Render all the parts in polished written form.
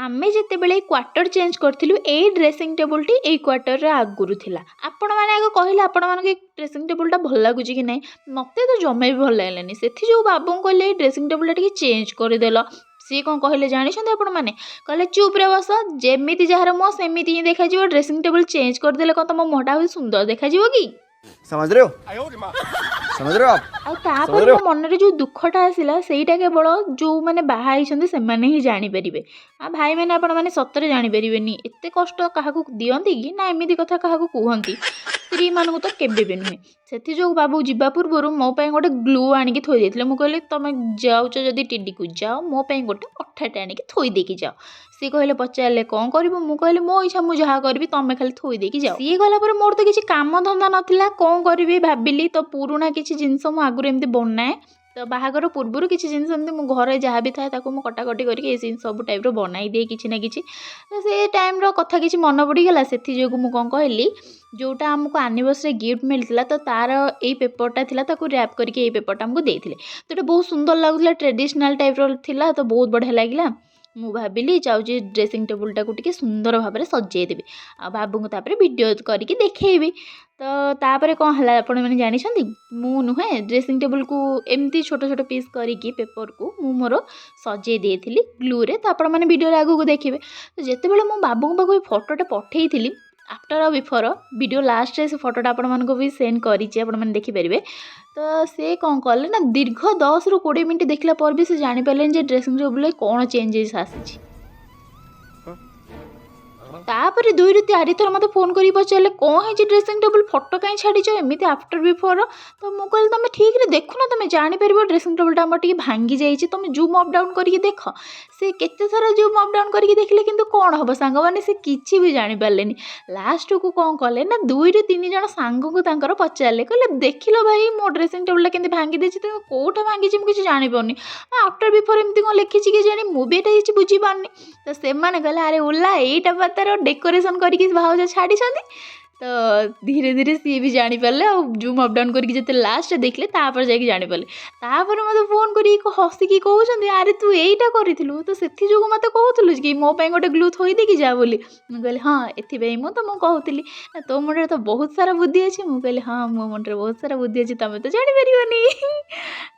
आमे जेतेबेले quarter change करथिलु एई dressing table T एई quarter रे आगुरु थिला। आपण माने आगे कहिले आपण माने ड्रेसिंग टेबल टा भल लागुची कि नै मते तो जमे भी भल लागलानी। सेथि जो बाबू कहले ड्रेसिंग टेबल टा चेंज कर देलो सी कौन कहले जानी आपण माने कहले चुप रे बस जेमिति जहार मो सेमिति ही देखा जिवो ड्रेसिंग टेबल चेंज कर देले को तम मोटा भी सुंदर देखा जिवो की समझ रहे हो समझ रहे हो आप मो मन रे जो दुखटा आसिला सेईटा केवल जो माने बाहा से माने ही जानी परिबे। भाई मैंने आपण माने सतरे जानी परिबेनी एते कष्ट काहाकू दियंती कि ना एमिति कथा काहाकू कुहंती स्त्री मानकू तो केबे भी नुहे। सेथि जो बाबू जिबा पूर्व मो पई गोटे ग्लू आनिकी थोई देथिले मु कहले तमे जाउच जदी टिडी को जाओ मो पई गोटे अठाटे आनिकी थोई देकी जाओ। सी कहले पचारे कौन कर मु कहले मो इच्छा मु जहा करबी तमे खाली थोई देकी जाओ। सी गला पर मोर तो किछि काम धंदा नथिला कौन करबी भाबिली तो पुराना किछि जिंस मु आगुर एमती बनाए तो बाहागर पूर्व किसी जिनस एमती घरे जहाँ भी थाए ताको मु कटाकटी करके सब टाइप रो बनाई दिए किछि ना किछि। तो से टाइम रो कथा किछि मन पड़गला से मु कौन कहली जोटा आमको एनिवर्सरी गिफ्ट मिलता तो तार यही पेपरटा थिला ताको रैप करके यही पेपरटा आमको देथिले तो बहुत सुंदर लगुला ट्रेडिशनल टाइप रो थिला तो बहुत बढ़िया लगिला। मु भाविली जाऊँगी ड्रेसिंग टेबुल टाक टिके सुंदर भाव में सजेदेवी आ बाबू को तापर वीडियो करके देखैबी। तो तापर कौन है आपण मैंने जानी मु नुहे ड्रेसिंग टेबुल को एमती छोट छोट पीस करके पेपर को मु मोर सजे देली ग्लू रे तो आपण मैंने वीडियो आगू को देखिए। तो जितेबाला मो बाबू पाक फोटोटा पठेई आफ्टर और बिफोर वीडियो लास्ट रे से फोटोटा आपण मानको भी सेंड करिछि आपण माने देखि परिबे। तो से कौन कले ना दीर्घ 10 ରୁ 20 मिनट देखला पर भी से जानि पालेन जे ड्रेसिंग टेबल कौन चेंजेस आसी। तापर 2 ରୁ 4 थर मत फोन करी पचारे कौन है ड्रेसिंग टेबल फोटो कहीं छाड़ी एमती आफ्टर बिफोर। तो मुझे कहली तुम ठीक रे देखु ना तुम जापर ड्रेसिंग टेबलटा आम टे भांगी जाइए तुम जूम अप डाउन करके देख से केते सारा जूम अप डाउन करके देखले किंतु कौन हम सांग मैंने से किसी भी जापारे। लास्ट को कौन कले ना 2 ରୁ 3 जन सांग को पचारे कहले देख लो भाई मो ड्रेसिंग टेबलटा के भांगी देती तुम कौटा भांगी मुझे जापारनी आफ्टर बिफोर एमती कौन लिखी कि जानी मुझे किसी बुझीपारनी। तो से कहले अरे ओला यहीटा बातार डेकोरेशन करके भाउज छाड़ी तो धीरे धीरे सी भी जानी पारे आ जूम अप डाउन करके जिते लास्ट देखले तापर जाके जानी पारे। तापर मत फोन करी हसिकी कहते अरे तू यहीटा करूँ तो से जो मत कहूलु कि मो पे गोटे ग्लू थोई देकी जा बोली मुझे कहली हाँ एथि मुझे तो कहूली तो मुंडे तो बहुत सारा बुद्धि अच्छी मुझे कहली हाँ मो मुंडे बहुत सारा बुद्धि अच्छी तुम तो जानीपारे।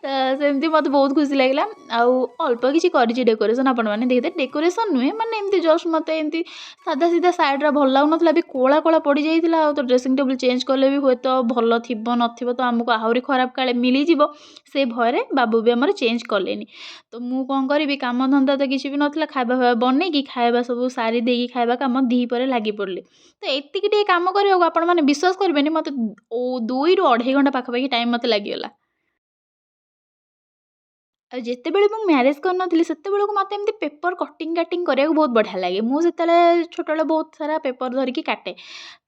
तो सेमती मत बहुत खुशी लगे आउ अल्प किसी कर डेकोरेशन आपण मैंने देखते डेकोरेशन नुहे माने एमती जस्ट मत एमती सादा सीधा साइड भल लगुना भी कोला कोला पड़ जाइए तो ड्रेसिंग टेबल चेंज कले भी हुए तो भल थी नथिबो तो आमको आहरी खराब काले मिलीजिव से भय बाबू भी आमर चेंज कलेनी। तो मु कौन करी काम धंदा तो किसी भी नाला खाଇବା फाइबा बनईकि खाଇବା सब सारी देकी खाଇବା काम दी पर लगी पड़े। तो एतिक टे काम करने आपण मैंने विश्वास करेंगे मत 2 ରୁ 2.5 घंटा पाखापाखि टाइम मत लगिगला। जितेबाला मुझे म्यारेज करनी से मत एमती पेपर कटिंग काटिंग कराया बहुत बढ़िया लगे मुझे छोट बहुत सारा पेपर धरिकी काटे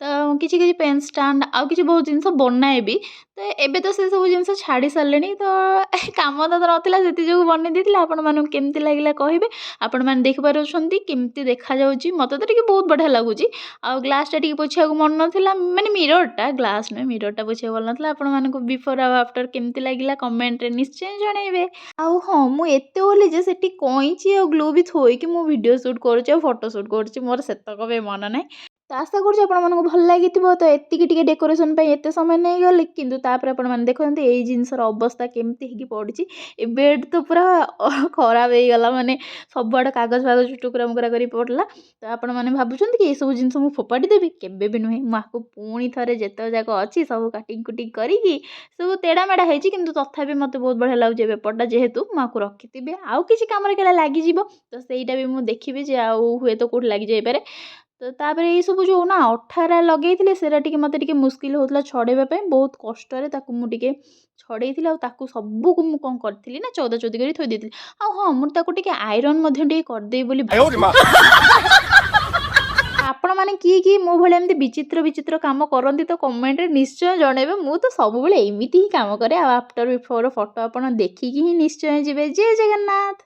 तो किसी पेन स्टाण्ड आउ कि बहुत जिन बनाए भी। तो एबे तो से सब जिन छाड़ी सारे तो काम तो नाला से बनई देती आपण मानक केमती लगे कहे आपण मैंने देखिपार केमती देखा मत तो टे बहुत बढ़िया लगुच आ ग्लासटा टी पोछा मन ना माने मिररटा ग्लास नुहे मिररटा पोछा भल ना आपण मानक बिफोर आ आफ्टर केमती लगे कमेंट निश्चय जनइबे। हाँ मुझे बोली जे सेठी कईची और ग्लू भी थोइकी मु वीडियो शूट करुच्ची फोटो शूट करुच्ची मोर सेतक भी मन ना। तो आशा करुच्ची आपण मानक भल लगी तो एतिकी टिके डेकोरेशन पे एते समय नहीं गले किंतु तापर आपण माने देखते यही जिनसर अवस्था केमती होगी पड़ी ए बेड तो पूरा खराब हो गला माने सबुआड़े कागज फागज टुकरा मुकरा कर पड़ला। तो आपण माने भाबुछंती कि ये सब जिनस मु फोपाड़ी देबी केबे भी नुहे मुझे पुणी थे जिते जाक अच्छी सब काटिंग कुटिंग करी सब तेड़ा मेड़ा होती किंतु तथापि मत बहुत बढ़िया लगे पेपरटा जेहेतु मुझे रखी आउ किसी कम लगे तो सहीटा भी मुझे देखी आउ हुए तो कौट लग जापे। तो तापर ये सब जो ना अठारा लगे सेरा टी मत मुस्किल होता छड़ाइवाई बहुत कष्ट मुझे छड़े सबू को कौन करी ना 14 चौदी कर थोड़ी देती हाँ मुझे आयरन करदे आपण मैंने किए मो भाई एमती विचित्र विचित्र काम करती तो कमेंट निश्चय जनइबे मु तो सब एमती ही काम करे आफ्टर बिफोर फोटो आप देखिकी ही निश्चय जी जय जगन्नाथ।